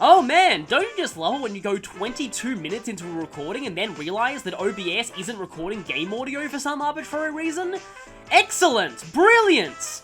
Oh man, don't you just love it when you go 22 minutes into a recording and then realize that OBS isn't recording game audio for some arbitrary reason? Excellent! Brilliant!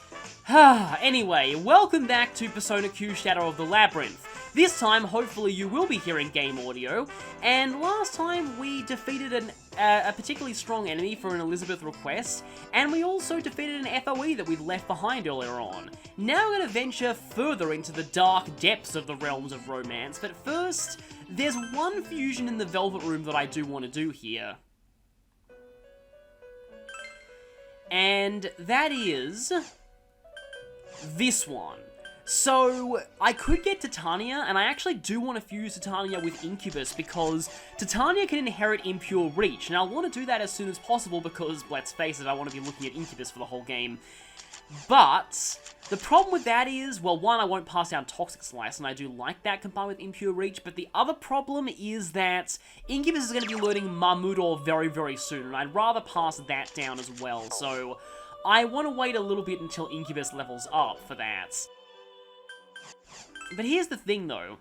Anyway, welcome back to Persona Q Shadow of the Labyrinth. This time, hopefully, you will be hearing game audio, and last time we defeated a particularly strong enemy for an Elizabeth request, and we also defeated an FOE that we'd left behind earlier on. Now we're going to venture further into the dark depths of the realms of romance, but first, there's one fusion in the Velvet Room that I do want to do here. And that is this one. So, I could get Titania, and I actually do want to fuse Titania with Incubus, because Titania can inherit Impure Reach, and I want to do that as soon as possible because, let's face it, I want to be looking at Incubus for the whole game. But, the problem with that is, well, one, I won't pass down Toxic Slice, and I do like that combined with Impure Reach, but the other problem is that Incubus is going to be learning Marmudor very, very soon, and I'd rather pass that down as well, so I want to wait a little bit until Incubus levels up for that. But here's the thing, though.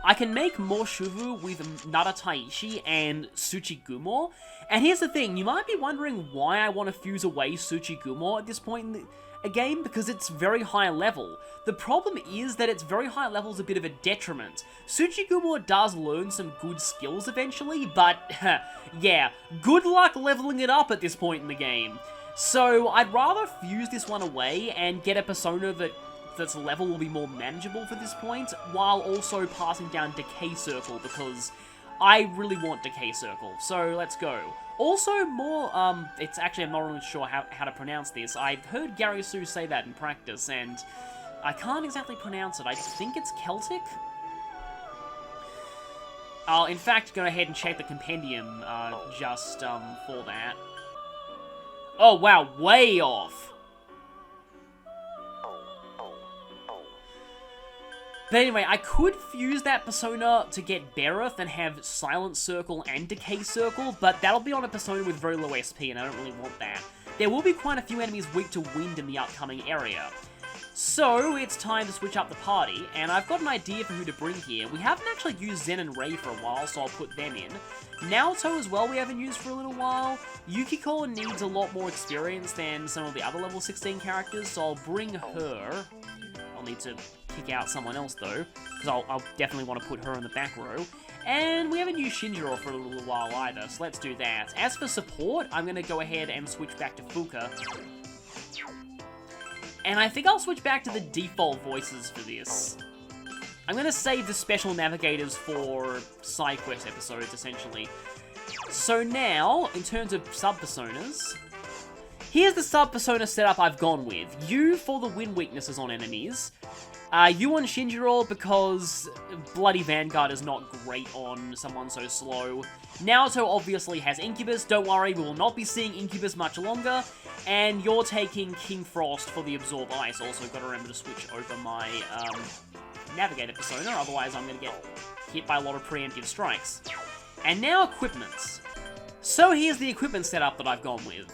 I can make more Shuvu with Narataishi and Tsuchigumo, and here's the thing, you might be wondering why I want to fuse away Tsuchigumo at this point in the game, because it's very high level. The problem is that its very high level is a bit of a detriment. Tsuchigumo does learn some good skills eventually, but yeah, good luck leveling it up at this point in the game. So I'd rather fuse this one away and get a persona that's level will be more manageable for this point, while also passing down Decay Circle, because I really want Decay Circle, so let's go. Also, more, it's actually, I'm not really sure how to pronounce this. I've heard Gary Sue say that in practice, and I can't exactly pronounce it. I think it's Celtic? I'll, in fact, go ahead and check the compendium, just, for that. Oh, wow, way off! But anyway, I could fuse that persona to get Bereth and have Silent Circle and Decay Circle, but that'll be on a persona with very low SP, and I don't really want that. There will be quite a few enemies weak to wind in the upcoming area. So, it's time to switch up the party, and I've got an idea for who to bring here. We haven't actually used Zen and Rei for a while, so I'll put them in. Naoto as well we haven't used for a little while. Yukiko needs a lot more experience than some of the other level 16 characters, so I'll bring her. I'll need to kick out someone else though, because I'll definitely want to put her in the back row. And we haven't used Shinjiro for a little while either, so let's do that. As for support, I'm going to go ahead and switch back to Fuka. And I think I'll switch back to the default voices for this. I'm going to save the special navigators for side quest episodes, essentially. So now, in terms of sub-personas, here's the sub-persona setup I've gone with. You for the wind weaknesses on enemies. You on Shinjiro because Bloody Vanguard is not great on someone so slow. Naoto obviously has Incubus, don't worry, we will not be seeing Incubus much longer. And you're taking King Frost for the Absorb Ice, also got to remember to switch over my Navigator persona, otherwise I'm going to get hit by a lot of preemptive strikes. And now equipment. So here's the equipment setup that I've gone with.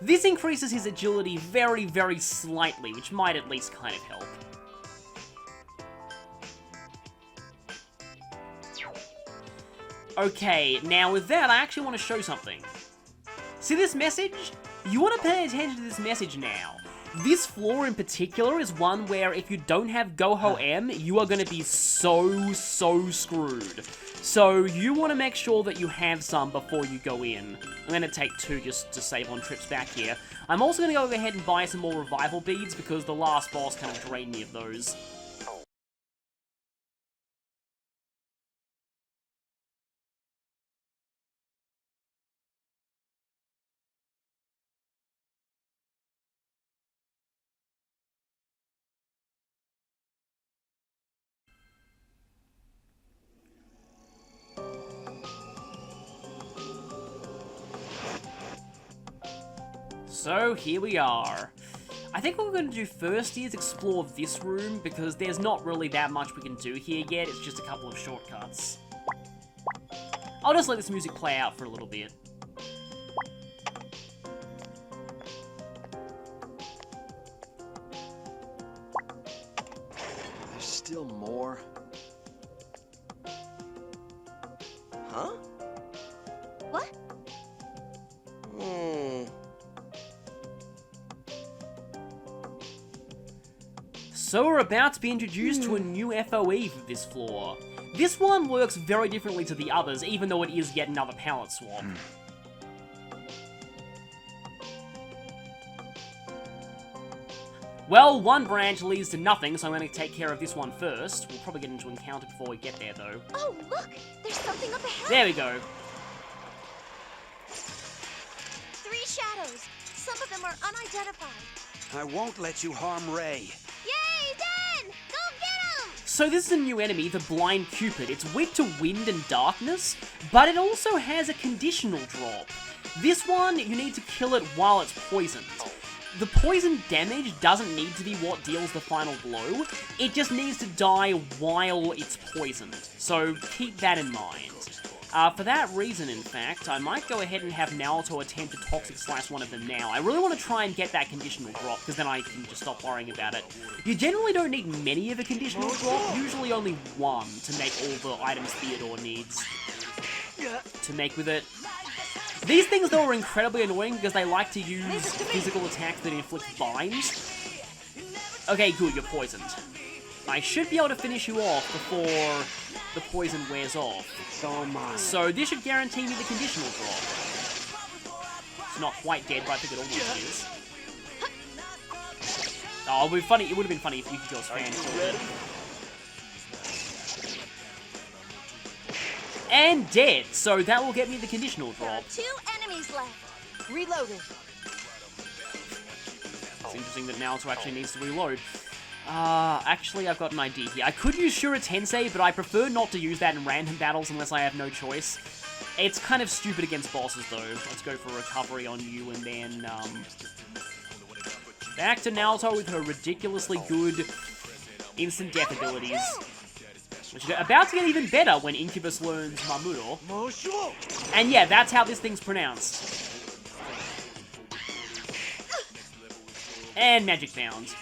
This increases his agility very, very slightly, which might at least kind of help. Okay, now with that, I actually want to show something. See this message? You want to pay attention to this message now. This floor in particular is one where if you don't have Goho M, you are going to be so screwed. So you want to make sure that you have some before you go in. I'm going to take 2 just to save on trips back here. I'm also going to go ahead and buy some more revival beads because the last boss kind of drained me of those. So, here we are. I think what we're going to do first is explore this room, because there's not really that much we can do here yet, it's just a couple of shortcuts. I'll just let this music play out for a little bit. still more? Huh? What? So we're about to be introduced to a new FOE for this floor. This one works very differently to the others, even though it is yet another palette swap. Well, one branch leads to nothing, so I'm going to take care of this one first. We'll probably get into encounter before we get there, though. Oh, look! There's something up ahead! There we go. 3 shadows. Some of them are unidentified. I won't let you harm Ray. Yay, Dan! Go get him! So this is a new enemy, the Blind Cupid. It's weak to wind and darkness, but it also has a conditional drop. This one, you need to kill it while it's poisoned. The poison damage doesn't need to be what deals the final blow, it just needs to die while it's poisoned, so keep that in mind. For that reason, in fact, I might go ahead and have Naruto attempt to Toxic Slice one of them now. I really want to try and get that conditional drop, because then I can just stop worrying about it. You generally don't need many of a conditional drop, usually only one to make all the items Theodore needs to make with it. These things, though, are incredibly annoying because they like to use physical attacks that inflict binds. Okay, good, you're poisoned. I should be able to finish you off before the poison wears off. It's all mine. So this should guarantee me the conditional drop. It's not quite dead, but I think it almost is. Oh, it would be funny. It would have been funny if Yukiko's fan killed it. And dead, so that will get me the conditional drop. 2 enemies left. Reloading. It's interesting that Naruto actually needs to reload. Actually, I've got an idea here. I could use Shura Tensei, but I prefer not to use that in random battles unless I have no choice. It's kind of stupid against bosses, though. Let's go for recovery on you, and then, back to Naruto with her ridiculously good instant death abilities. Which are about to get even better when Incubus learns Mamuro. And yeah, that's how this thing's pronounced. And magic found.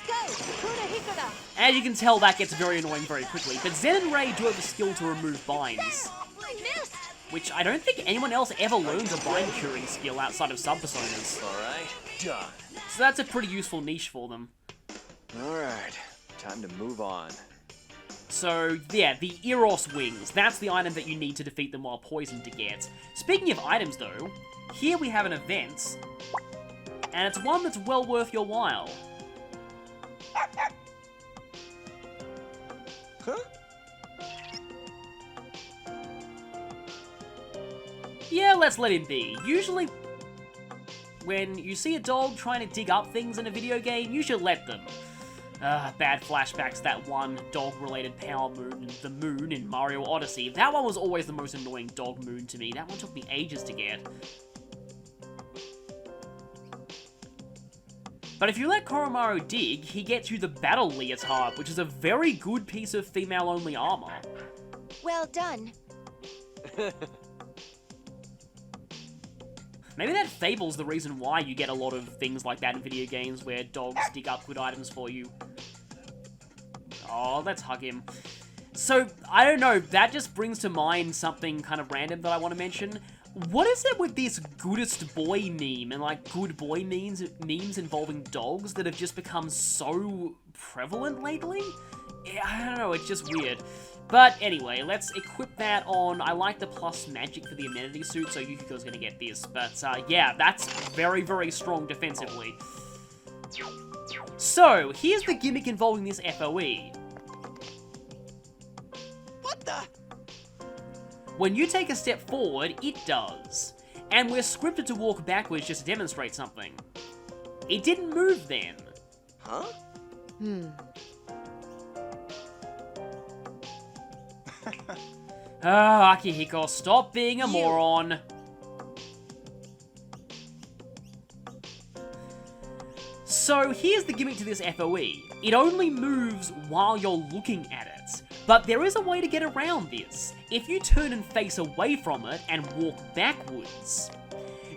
As you can tell, that gets very annoying very quickly, but Zen and Ray do have the skill to remove binds. Which I don't think anyone else ever learns a bind curing skill outside of sub-personas. Alright, done. So that's a pretty useful niche for them. Alright, time to move on. So, yeah, the Eros Wings. That's the item that you need to defeat them while poisoned to get. Speaking of items, though, here we have an event, and it's one that's well worth your while. Huh? Yeah, let's let him be. Usually, when you see a dog trying to dig up things in a video game, you should let them. Bad flashbacks to that one dog-related power moon, the moon in Mario Odyssey. That one was always the most annoying dog moon to me. That one took me ages to get. But if you let Koromaru dig, he gets you the Battle Leotard, which is a very good piece of female-only armor. Well done. Maybe that fable's the reason why you get a lot of things like that in video games, where dogs dig up good items for you. Oh, let's hug him. So, I don't know, that just brings to mind something kind of random that I want to mention. What is it with this goodest boy meme and, like, good boy memes involving dogs that have just become so prevalent lately? Yeah, I don't know, it's just weird. But anyway, let's equip that on. I like the plus magic for the amenity suit, so Yukiko's gonna get this. But yeah, that's very, very strong defensively. So, here's the gimmick involving this FOE. What the? When you take a step forward, it does. And we're scripted to walk backwards just to demonstrate something. It didn't move then. Huh? Akihiko, stop being a moron. So here's the gimmick to this FOE. It only moves while you're looking at it. But there is a way to get around this. If you turn and face away from it and walk backwards,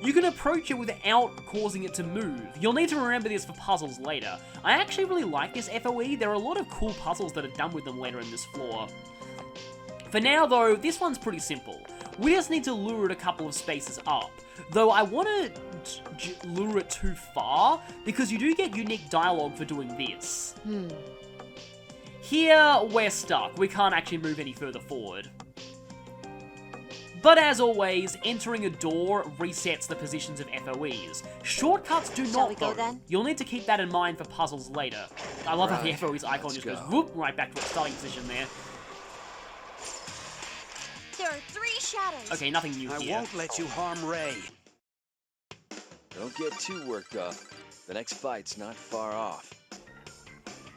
you can approach it without causing it to move. You'll need to remember this for puzzles later. I actually really like this FOE. There are a lot of cool puzzles that are done with them later in this floor. For now though, this one's pretty simple. We just need to lure it a couple of spaces up. Though I want to lure it too far, because you do get unique dialogue for doing this. Here, we're stuck. We can't actually move any further forward. But as always, entering a door resets the positions of FOEs. Shortcuts do Shall we not, go though. then? You'll need to keep that in mind for puzzles later. I love how the Right, FOE's icon let's just goes go. whoop right back to its starting position there. There are 3 shadows. Okay, nothing new I here. won't let you harm Ray. Don't get too worked up. The next fight's not far off.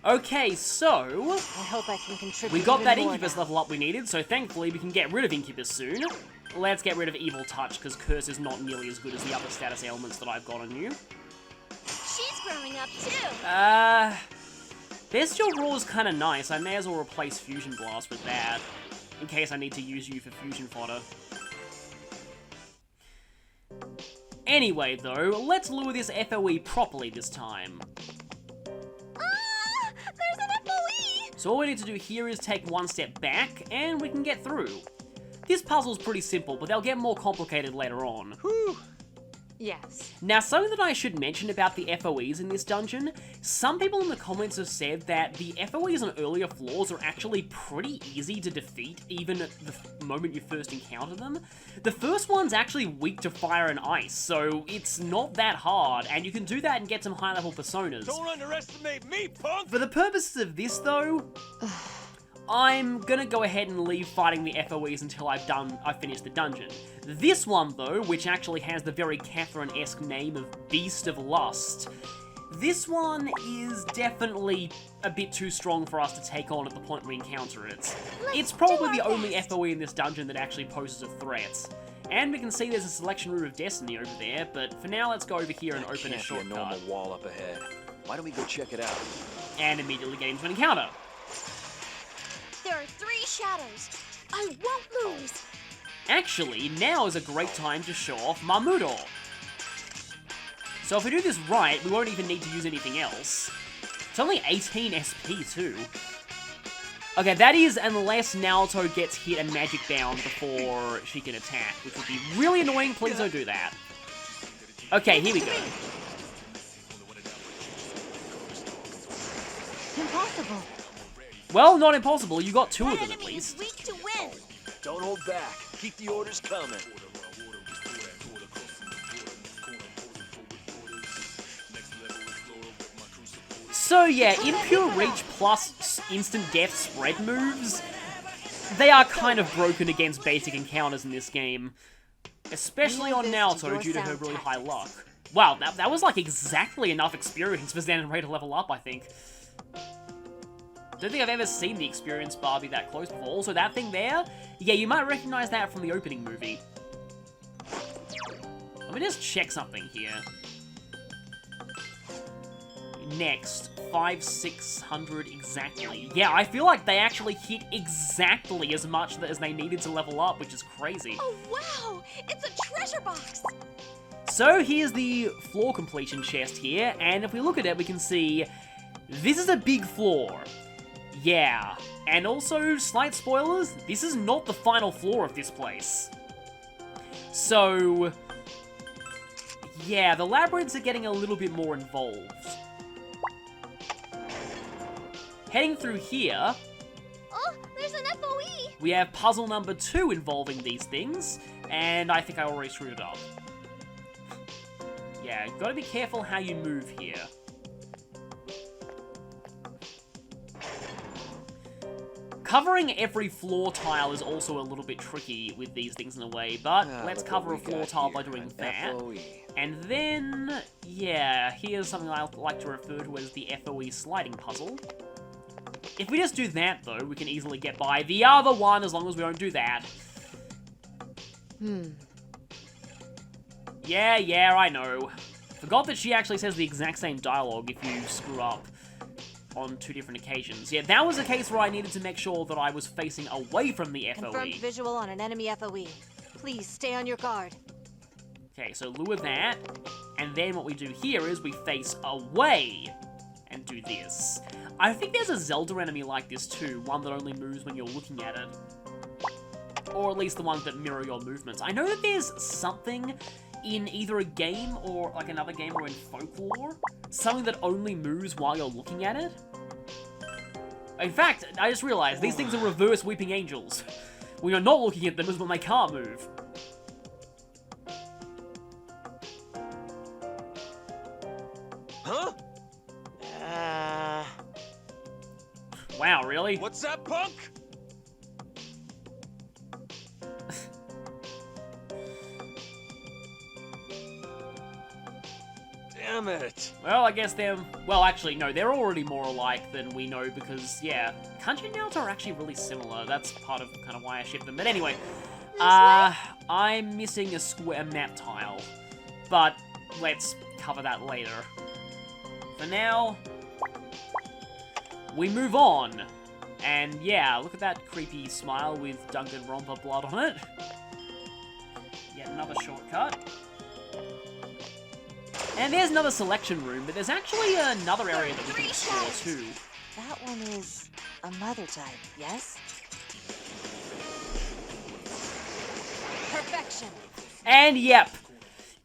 Okay, so I hope I can contribute. we got even that more Incubus now. level up we needed, so thankfully we can get rid of Incubus soon. Let's get rid of Evil Touch, because Curse is not nearly as good as the other status ailments that I've got on you. She's growing up too. Bestial Roar is kind of nice. I may as well replace Fusion Blast with that, in case I need to use you for fusion fodder. Anyway, though, let's lure this FOE properly this time. Ah, there's an FOE. So all we need to do here is take one step back, and we can get through. This puzzle's pretty simple, but they'll get more complicated later on. Whew. Yes. Now, something that I should mention about the FOEs in this dungeon, some people in the comments have said that the FOEs on earlier floors are actually pretty easy to defeat, even at the moment you first encounter them. The first one's actually weak to fire and ice, so it's not that hard, and you can do that and get some high-level personas. Don't underestimate me, punk! For the purposes of this, though, I'm gonna go ahead and leave fighting the FOEs until I've finished the dungeon. This one, though, which actually has the very Catherine-esque name of Beast of Lust, this one is definitely a bit too strong for us to take on at the point we encounter it. It's probably the only FOE in this dungeon that actually poses a threat. And we can see there's a selection room of destiny over there, but for now let's go over here and open a Can't be a shortcut. normal wall up ahead. Why don't we go check it out? And immediately get into an encounter. There are 3 shadows. I won't lose. Actually, now is a great time to show off Mahmudor. So if we do this right, we won't even need to use anything else. It's only 18 SP too. Okay, that is unless Naruto gets hit and magic bound before she can attack, which would be really annoying. Please don't do that. Okay, here we go. Impossible. Well, not impossible. You got 2 of That them at enemy is least. weak to wind. Don't hold back. Keep the orders coming. So yeah, Impure Reach plus instant death spread moves, they are kind of broken against basic encounters in this game. Especially on Naruto due to her really high luck. Wow, that was like exactly enough experience for Zen and Ray to level up, I think. Don't think I've ever seen the experience bar be that close before. Also, that thing there, yeah, you might recognize that from the opening movie. Let me just check something here. Next, 500-600 exactly. Yeah, I feel like they actually hit exactly as much as they needed to level up, which is crazy. Oh wow! It's a treasure box. So here's the floor completion chest here, and if we look at it, we can see this is a big floor. Yeah, and also, slight spoilers, this is not the final floor of this place. So, yeah, the labyrinths are getting a little bit more involved. Heading through here, Oh, there's an FOE. we have puzzle number 2 involving these things, and I think I already screwed it up. Yeah, gotta be careful how you move here. Covering every floor tile is also a little bit tricky with these things in a way, but let's Look cover a what we floor got tile here, by doing an that. FOE. And then, yeah, here's something I like to refer to as the FOE sliding puzzle. If we just do that, though, we can easily get by the other one as long as we don't do that. Yeah, I know. Forgot that she actually says the exact same dialogue if you screw up on 2 different occasions. Yeah, that was a case where I needed to make sure that I was facing away from the FOE. Confirmed visual on an enemy FOE. Please stay on your guard. Okay, so lure that, and then what we do here is we face away and do this. I think there's a Zelda enemy like this too, one that only moves when you're looking at it. Or at least the ones that mirror your movements. I know that there's something in either a game or like another game or in Folklore, something that only moves while you're looking at it. In fact, I just realized these things are reverse Weeping Angels. When you're not looking at them is when they can't move. Huh? Wow, really? What's that, punk? Damn it. Well, I guess they're... Well, actually, no, they're already more alike than we know because, yeah, Kanji and Naruto are actually really similar. That's part of kind of why I ship them. But anyway, I'm missing a square map tile, but let's cover that later. For now, we move on. And yeah, look at that creepy smile with Danganronpa blood on it. Yet another shortcut. And there's another selection room, but there's actually another area that we can explore too. That one is a mother type, yes? Perfection. And yep,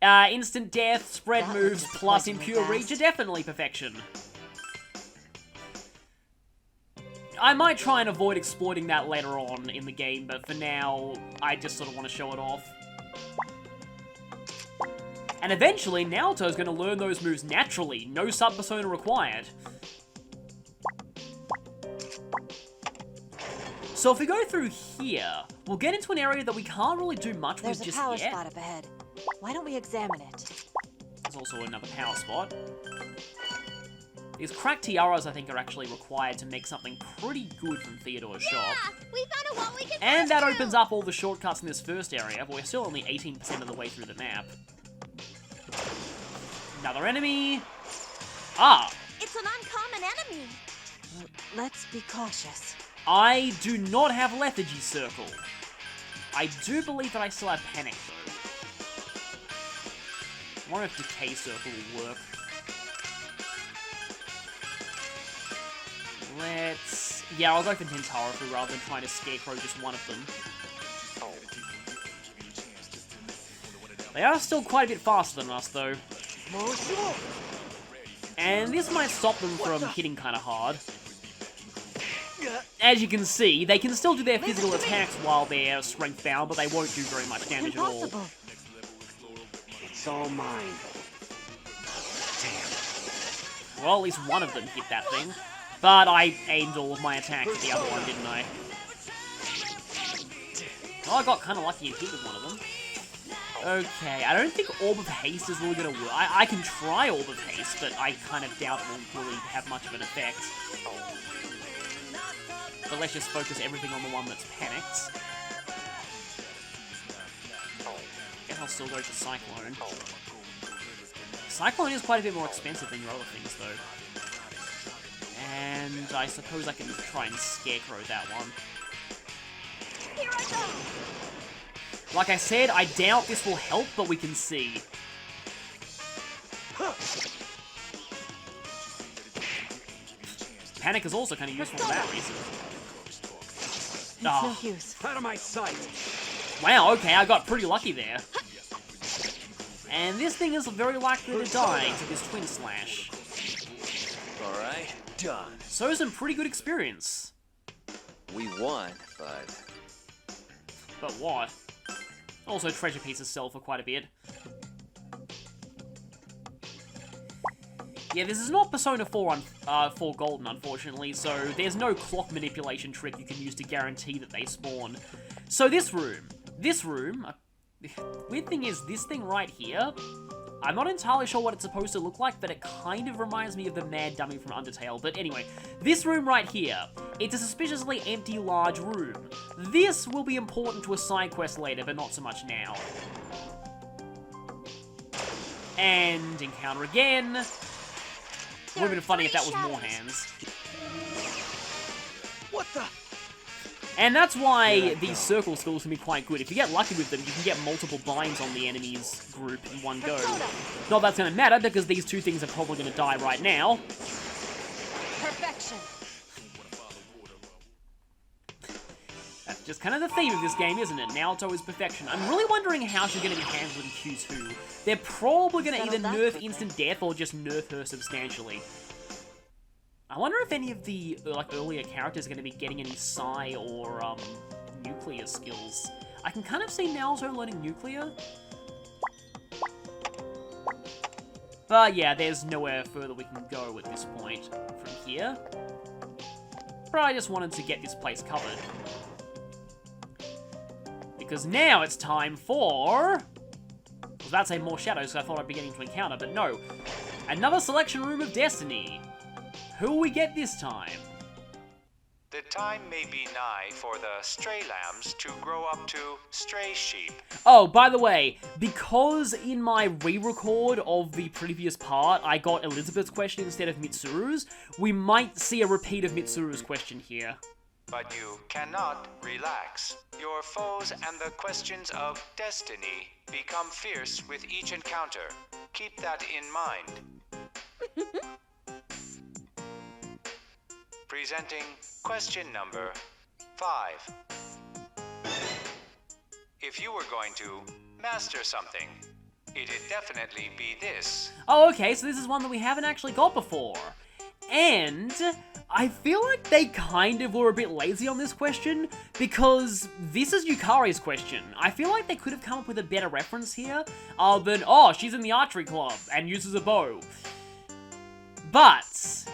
instant death, spread That moves, looks plus surprisingly impure reach fast. are definitely perfection. I might try and avoid exploiting that later on in the game, but for now, I just sort of want to show it off. And eventually, Naoto's going to learn those moves naturally, no sub-persona required. So if we go through here, we'll get into an area that we can't really do much There's with a just power yet. spot up ahead. Why don't we examine it? There's also another power spot. These cracked tiaras, I think, are actually required to make something pretty good from Theodore's shop. Yeah, we found a wall we can And that pass opens through. up all the shortcuts in this first area, but we're still only 18% of the way through the map. Another enemy. Ah, It's an uncommon enemy. Let's be cautious. I do not have Lethargy Circle. I do believe that I still have Panic, though. I wonder if Decay Circle will work. Let's... Yeah, I'll go for Tentarafu rather than trying to Scarecrow just one of them. They are still quite a bit faster than us, though. And this might stop them from hitting kind of hard. As you can see, they can still do their physical attacks while they're strength bound, but they won't do very much damage at all. Impossible. It's all mine. Well, at least one of them hit that thing. But I aimed all of my attacks at the other one, didn't I? Well, I got kind of lucky and hit with one of them. Okay, I don't think Orb of Haste is really going to work. I can try Orb of Haste, but I kind of doubt it will really have much of an effect. But let's just focus everything on the one that's panicked. Guess I'll still go for Cyclone. Cyclone is quite a bit more expensive than your other things, though. And I suppose I can try and Scarecrow that one. Here I go. Like I said, I doubt this will help, but we can see. Panic is also kind of useful for that reason. It's Oh. no use. Out of my sight. Wow, okay, I got pretty lucky there. And this thing is very likely to die to this Twin Slash. Alright, done. So some pretty good experience. We won, but But what? Also, treasure pieces sell for quite a bit. Yeah, this is not Persona 4 4 Golden, unfortunately, so there's no clock manipulation trick you can use to guarantee that they spawn. So this room, weird thing is, this thing right here, I'm not entirely sure what it's supposed to look like, but it kind of reminds me of the Mad Dummy from Undertale. But anyway, this room right here, it's a suspiciously empty large room. This will be important to a side quest later, but not so much now. And encounter again. Would have been funny if that was more hands. What the? And that's Here why I these go. circle skills can be quite good. If you get lucky with them, you can get multiple binds on the enemy's group in one go. Not that's going to matter, because these two things are probably going to die right now. Perfection. That's just kind of the theme of this game, isn't it? Naoto is perfection. I'm really wondering how she's going to be handled in Q2. They're probably going to either Settled that nerf quickly. instant death or just nerf her substantially. I wonder if any of the like earlier characters are going to be getting any psi or nuclear skills. I can kind of see Naoto learning nuclear. But yeah, there's nowhere further we can go at this point from here. But I just wanted to get this place covered. Because now it's time for... I was about to say more shadows, so I thought I'd be getting to encounter, but no. Another selection room of destiny. Who will we get this time? The time may be nigh for the stray lambs to grow up to stray sheep. Oh, by the way, because in my re-record of the previous part, I got Elizabeth's question instead of Mitsuru's, we might see a repeat of Mitsuru's question here. But you cannot relax. Your foes and the questions of destiny become fierce with each encounter. Keep that in mind. Presenting question number 5. If you were going to master something, it'd definitely be this. Oh, okay, so this is one that we haven't actually got before. And I feel like they kind of were a bit lazy on this question, because this is Yukari's question. I feel like they could have come up with a better reference here, than, oh, she's in the archery club and uses a bow. But...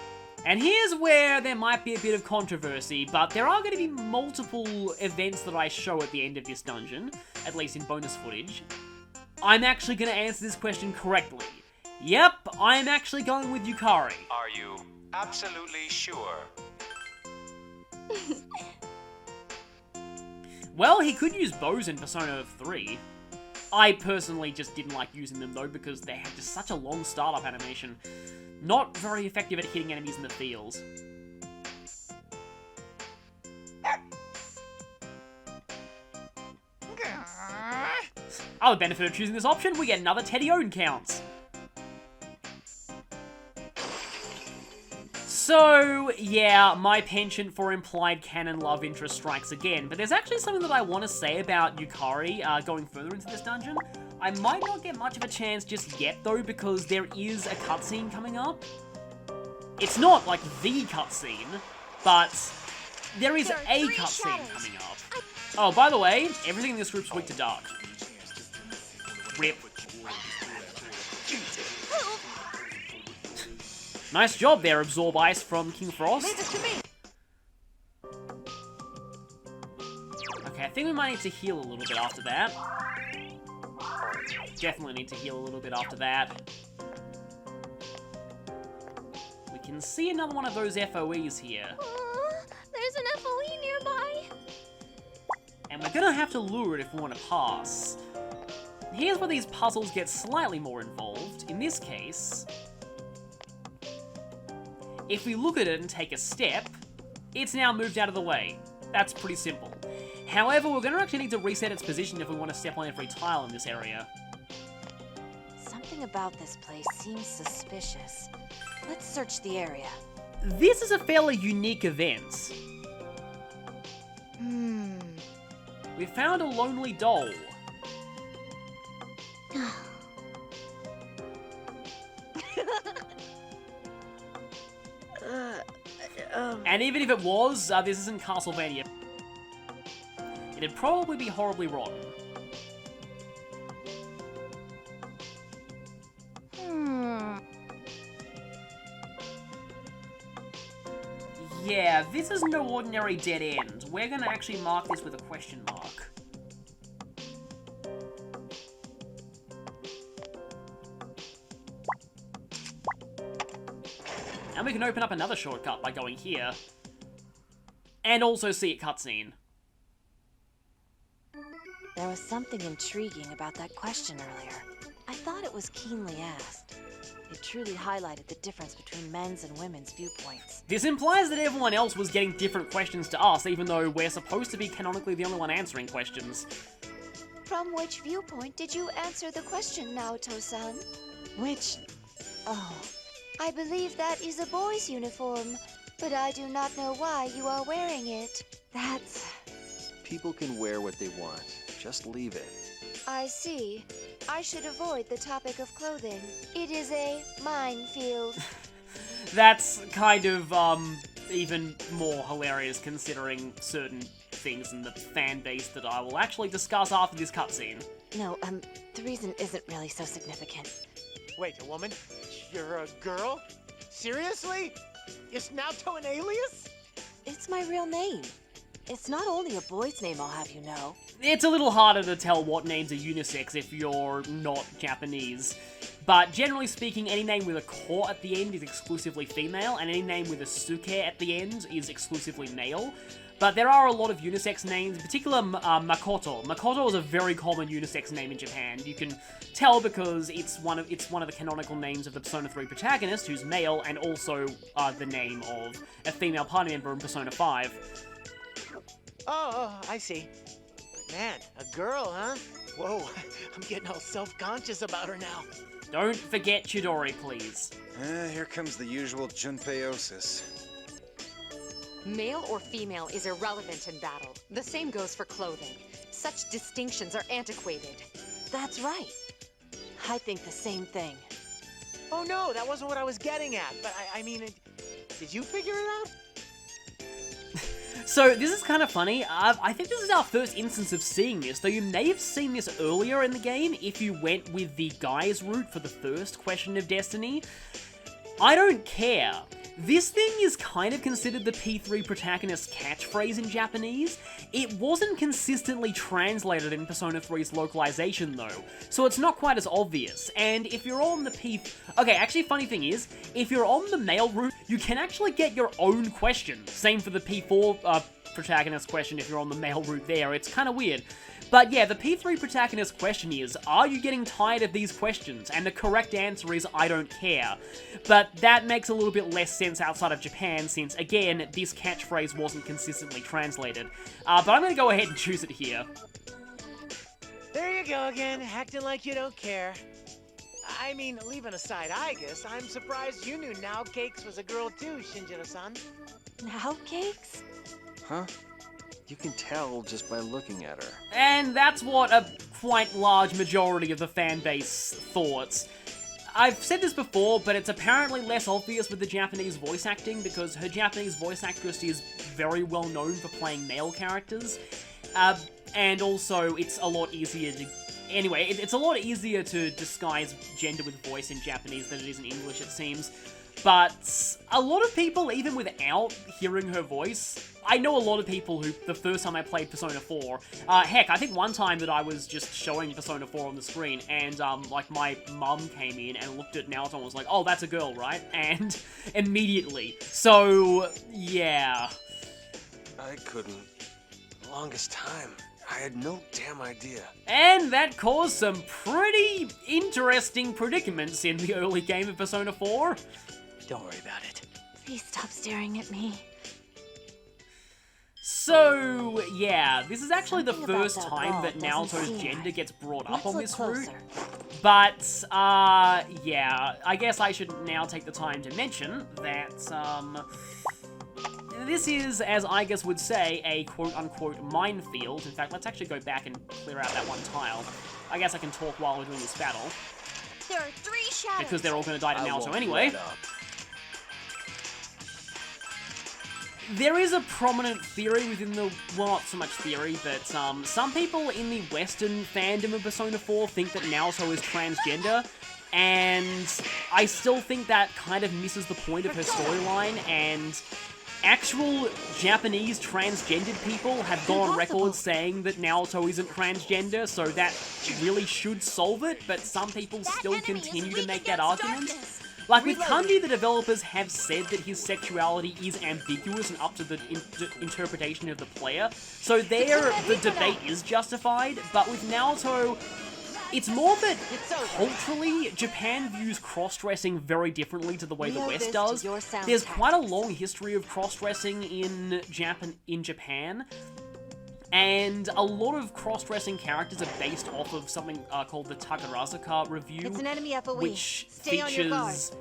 and here's where there might be a bit of controversy, but there are going to be multiple events that I show at the end of this dungeon, at least in bonus footage. I'm actually going to answer this question correctly. Yep, I'm actually going with Yukari. Are you absolutely sure? Well, he could use bows in Persona 3. I personally just didn't like using them though, because they had just such a long startup animation. Not very effective at hitting enemies in the fields. Oh, the benefit of choosing this option, we get another Teddy Own counts. So, yeah, my penchant for implied canon love interest strikes again, but there's actually something that I want to say about Yukari going further into this dungeon. I might not get much of a chance just yet, though, because there is a cutscene coming up. It's not, like, the cutscene, but there is There are a 3 cutscene shadows. coming up. Oh, by the way, everything in this group's weak to dark. Rip. Nice job there, Absorb Ice from King Frost. Leave it to me. Okay, I think we might need to heal a little bit after that. Definitely need to heal a little bit after that. We can see another one of those FOEs here. There's an FOE nearby. And we're gonna have to lure it if we want to pass. Here's where these puzzles get slightly more involved. In this case, if we look at it and take a step, it's now moved out of the way. That's pretty simple. However, we're gonna actually need to reset its position if we want to step on every tile in this area. Something about this place seems suspicious. Let's search the area. This is a fairly unique event. We found a lonely doll. And even if it was, this isn't Castlevania. It'd probably be horribly rotten. Yeah, this is no ordinary dead end. We're gonna actually mark this with a question mark. And we can open up another shortcut by going here. And also see a cutscene. There was something intriguing about that question earlier. I thought it was keenly asked. It truly highlighted the difference between men's and women's viewpoints. This implies that everyone else was getting different questions to us, even though we're supposed to be canonically the only one answering questions. From which viewpoint did you answer the question, Naoto-san? Which... oh... I believe that is a boy's uniform, but I do not know why you are wearing it. that's... People can wear what they want. Just leave it. I see. I should avoid the topic of clothing. It is a minefield. That's kind of, even more hilarious considering certain things in the fan base that I will actually discuss after this cutscene. No, the reason isn't really so significant. Wait, a woman? You're a girl? Seriously? Is Naoto an alias? It's my real name. It's not only a boy's name, I'll have you know. It's a little harder to tell what names are unisex if you're not Japanese. But generally speaking, any name with a ko at the end is exclusively female, and any name with a suke at the end is exclusively male. But there are a lot of unisex names, in particular Makoto. Makoto is a very common unisex name in Japan. You can tell because it's one of the canonical names of the Persona 3 protagonist, who's male, and also the name of a female party member in Persona 5. Oh, I see. Man, a girl, huh? Whoa, I'm getting all self-conscious about her now. Don't forget Chidori, please. Here comes the usual Junpeiosis. Male or female is irrelevant in battle. The same goes for clothing. Such distinctions are antiquated. That's right. I think the same thing. Oh no, that wasn't what I was getting at. But I mean, did you figure it out? So, this is kind of funny. I think this is our first instance of seeing this, though you may have seen this earlier in the game if you went with the guy's route for the first question of Destiny. I don't care. This thing is kind of considered the P3 protagonist's catchphrase in Japanese. It wasn't consistently translated in Persona 3's localization though, so it's not quite as obvious. And if you're on the Okay, actually funny thing is, if you're on the male route, you can actually get your own question. Same for the P4 protagonist question if you're on the male route there, it's kind of weird. But yeah, the P3 protagonist question is, are you getting tired of these questions? And the correct answer is, I don't care. But that makes a little bit less sense outside of Japan, since, again, this catchphrase wasn't consistently translated. But I'm gonna go ahead and choose it here. There you go again, acting like you don't care. I mean, leaving aside Igus, I'm surprised you knew Now Cakes was a girl too, Shinjiro-san. Now cakes? Huh? You can tell just by looking at her. And that's what a quite large majority of the fanbase thought. I've said this before, but it's apparently less obvious with the Japanese voice acting because her Japanese voice actress is very well known for playing male characters. And also, it's a lot easier to... Anyway, it's a lot easier to disguise gender with voice in Japanese than it is in English, it seems. But a lot of people, even without hearing her voice... I know a lot of people who, the first time I played Persona 4, heck, I think one time that I was just showing Persona 4 on the screen, and, like, my mum came in and looked at Naoto and was like, oh, that's a girl, right? And immediately. So, yeah. I couldn't. The longest time. I had no damn idea. And that caused some pretty interesting predicaments in the early game of Persona 4. Don't worry about it. Please stop staring at me. So, yeah, this is actually the Something about first that time ball that doesn't Naoto's seem gender right. gets brought Let's up on look this route. closer. But, yeah, I guess I should now take the time to mention that, this is, as I guess would say, a quote-unquote minefield. In fact, let's actually go back and clear out that one tile. I guess I can talk while we're doing this battle, There are 3 shadows. because they're all going to die to I Naoto won't anyway. let up. There is a prominent theory within the... Well, not so much theory, but some people in the Western fandom of Persona 4 think that Naoto is transgender, and I still think that kind of misses the point of her storyline, and actual Japanese transgendered people have gone on record saying that Naoto isn't transgender, so that really should solve it, but some people still continue to make that argument. Like, with Kanji, the developers have said that his sexuality is ambiguous and up to the interpretation of the player, so there, the debate is justified, but with Naoto, It's more that culturally, Japan views cross-dressing very differently to the way the West does. There's quite a long history of cross-dressing in Japan, and a lot of cross-dressing characters are based off of something called the Takarazuka Review, It's an enemy FOE. which Stay on your guard. features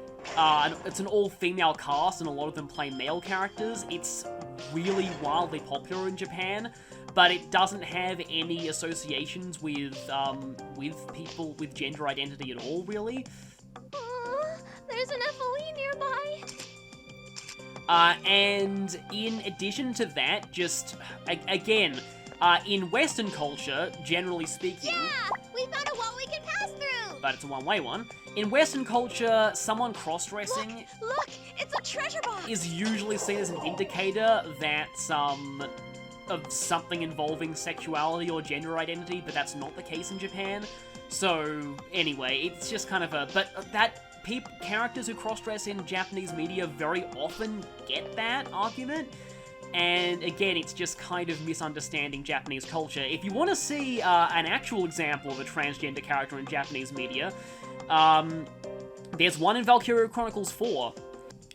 it's an all-female cast, and a lot of them play male characters. It's really wildly popular in Japan, but it doesn't have any associations with people with gender identity at all, really. There's an FOE nearby. And in addition to that, just again, in Western culture, generally speaking, Yeah, we found a wall we can pass through. but it's a one-way one. In Western culture, someone cross-dressing Look, it's a treasure box. is usually seen as an indicator that of something involving sexuality or gender identity, but that's not the case in Japan. So anyway, it's just kind of a characters who cross-dress in Japanese media very often get that argument. And again, it's just kind of misunderstanding Japanese culture. If you want to see an actual example of a transgender character in Japanese media, there's one in Valkyria Chronicles 4.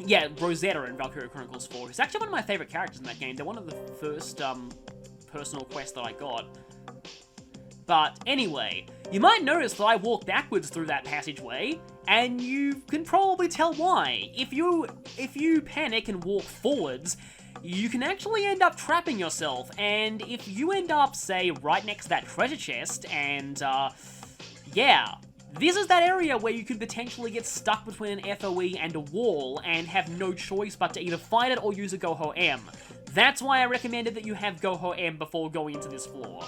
Yeah, Rosetta in Valkyria Chronicles 4. It's actually one of my favorite characters in that game. They're one of the first personal quests that I got. But anyway, you might notice that I walk backwards through that passageway, and you can probably tell why. If you panic and walk forwards, you can actually end up trapping yourself, and if you end up, say, right next to that treasure chest, and, yeah, this is that area where you could potentially get stuck between an FOE and a wall, and have no choice but to either fight it or use a Goho M. That's why I recommended that you have Goho M before going into this floor.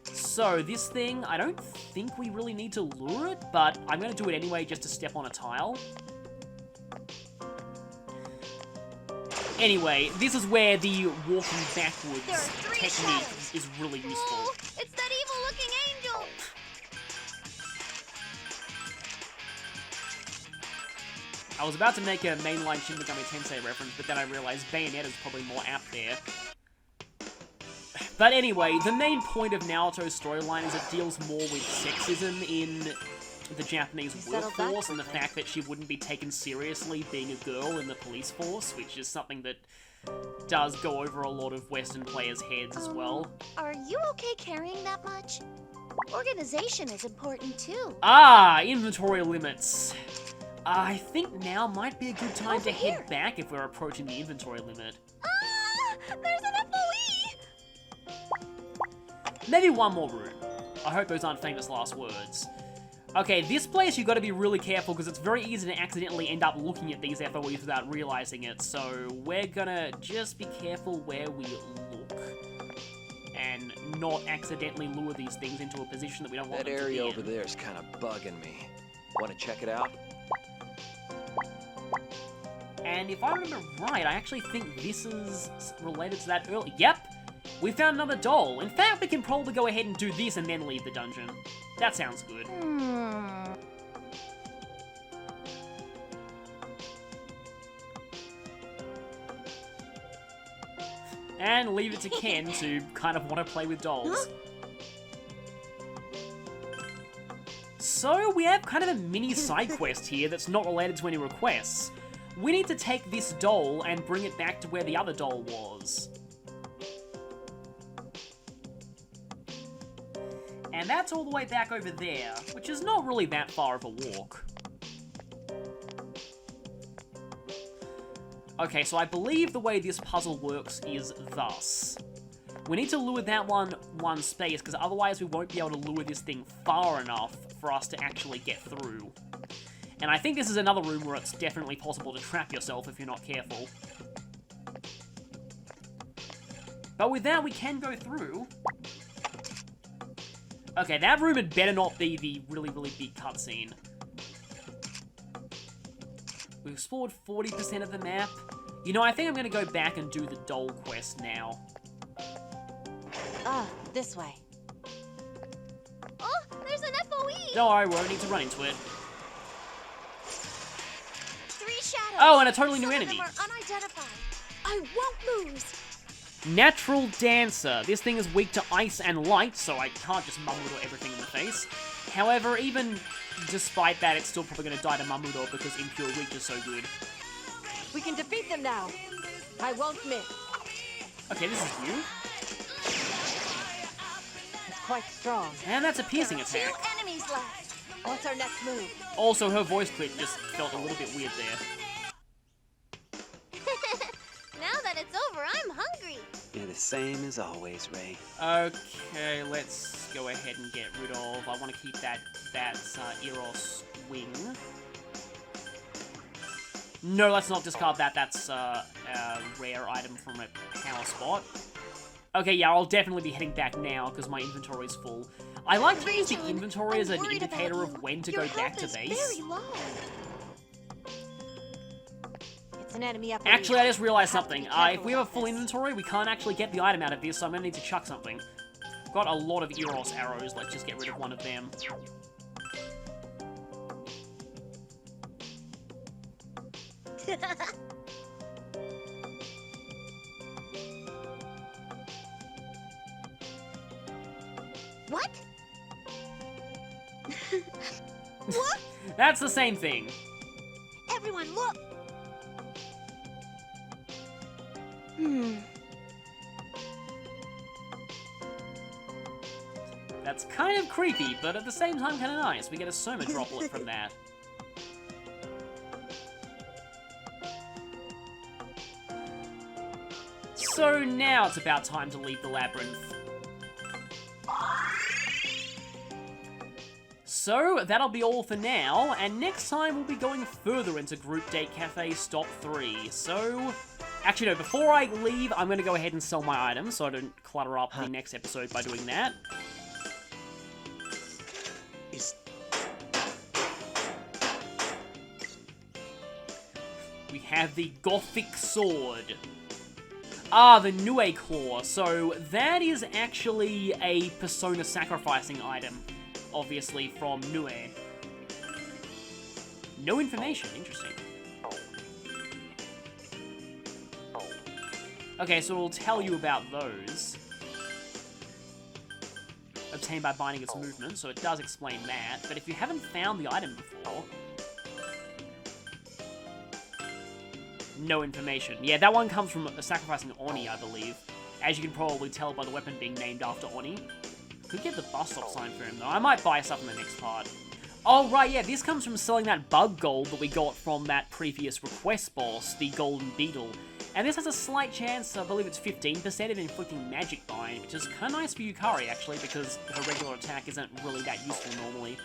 So, this thing, I don't think we really need to lure it, but I'm gonna do it anyway just to step on a tile. Anyway, this is where the walking backwards technique is really useful. Oh, it's that evil-looking angel. I was about to make a mainline Shin Megami Tensei reference, but then I realized Bayonetta's probably more apt there. But anyway, the main point of Naruto's storyline is it deals more with sexism in the Japanese workforce, and the fact that she wouldn't be taken seriously being a girl in the police force, which is something that does go over a lot of Western players' heads as well. Are you okay carrying that much? Organization is important too. Ah, inventory limits. I think now might be a good time to head back if we're approaching the inventory limit. Ah, there's an FOE! Maybe one more room. I hope those aren't famous last words. Okay, this place you gotta be really careful because it's very easy to accidentally end up looking at these FOEs without realizing it, so we're gonna just be careful where we look. And not accidentally lure these things into a position that we don't want them to be in. That area over there is kind of bugging me. Want to check it out? And if I remember right, I actually think this is related to that early. Yep! We found another doll. In fact, we can probably go ahead and do this and then leave the dungeon. That sounds good. And leave it to Ken to kind of want to play with dolls. So, we have kind of a mini side quest here that's not related to any requests. We need to take this doll and bring it back to where the other doll was. And that's all the way back over there, which is not really that far of a walk. Okay, so I believe the way this puzzle works is thus. We need to lure that one space, because otherwise we won't be able to lure this thing far enough for us to actually get through. And I think this is another room where it's definitely possible to trap yourself if you're not careful. But with that, we can go through. Okay, that room had better not be the really, really big cutscene. We've explored 40% of the map. You know, I think I'm going to go back and do the doll quest now. Ah, this way. Oh, there's an FOE! Don't worry, we won't need to run into it. 3 shadows. Oh, and a totally new Some enemy. of them are unidentified. I won't lose. Natural Dancer. This thing is weak to ice and light, so I can't just mumble to everything in the face. However, even despite that, it's still probably going to die to Mamudo because Impure Weak is so good. We can defeat them now. I won't miss. Okay, this is new. It's quite strong. And that's a piercing Two attack. enemies left. What's our next move? Also, her voice clip just felt a little bit weird there. Now that it's over, I'm hungry. You're the same as always, Ray. Okay, let's go ahead and get rid of... I want to keep that Eros wing. No, let's not discard that. That's a rare item from a power spot. Okay, yeah, I'll definitely be heading back now because my inventory is full. I like to use the inventory as an indicator of when to go back to base. Very low. It's an enemy up. Actually, I just realized something. If we have a full inventory, we can't actually get the item out of this, so I'm gonna need to chuck something. Got a lot of Eros arrows. Let's just get rid of one of them. What? That's the same thing. Everyone, look. That's kind of creepy, but at the same time kind of nice. We get a Soma droplet from that. So now it's about time to leave the Labyrinth. So that'll be all for now, and next time we'll be going further into Group Date Cafe Stop 3. So, actually no, before I leave, I'm going to go ahead and sell my items so I don't clutter up the next episode by doing that. We have the Gothic Sword. Ah, the Nue Claw. So that is actually a Persona sacrificing item, obviously from Nue. No information, interesting. Okay, so we'll tell you about those. Obtained by binding its movement, so it does explain that. But if you haven't found the item before... No information. Yeah, that one comes from sacrificing Oni, I believe. As you can probably tell by the weapon being named after Oni. Could get the bus stop sign for him, though. I might buy stuff in the next part. Oh, right, yeah, this comes from selling that bug gold that we got from that previous request boss, the Golden Beetle. And this has a slight chance, I believe it's 15% of inflicting magic bind, which is kind of nice for Yukari, actually, because her regular attack isn't really that useful normally.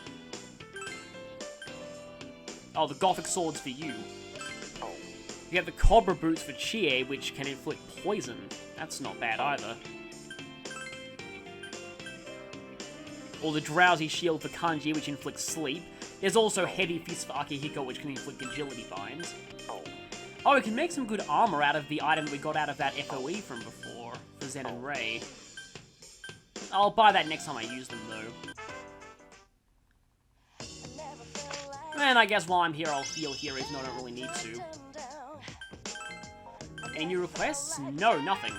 Oh, the Gothic Sword's for you. You have the Cobra Boots for Chie, which can inflict poison. That's not bad either. Or the Drowsy Shield for Kanji, which inflicts sleep. There's also Heavy Fist for Akihiko, which can inflict agility binds. Oh, we can make some good armor out of the item we got out of that FOE from before, for Zen and Ray. I'll buy that next time I use them, though. And I guess while I'm here, I'll heal here, even though I don't really need to. Any new requests? No, nothing.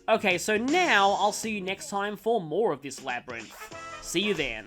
Okay, so now I'll see you next time for more of this Labyrinth. See you then.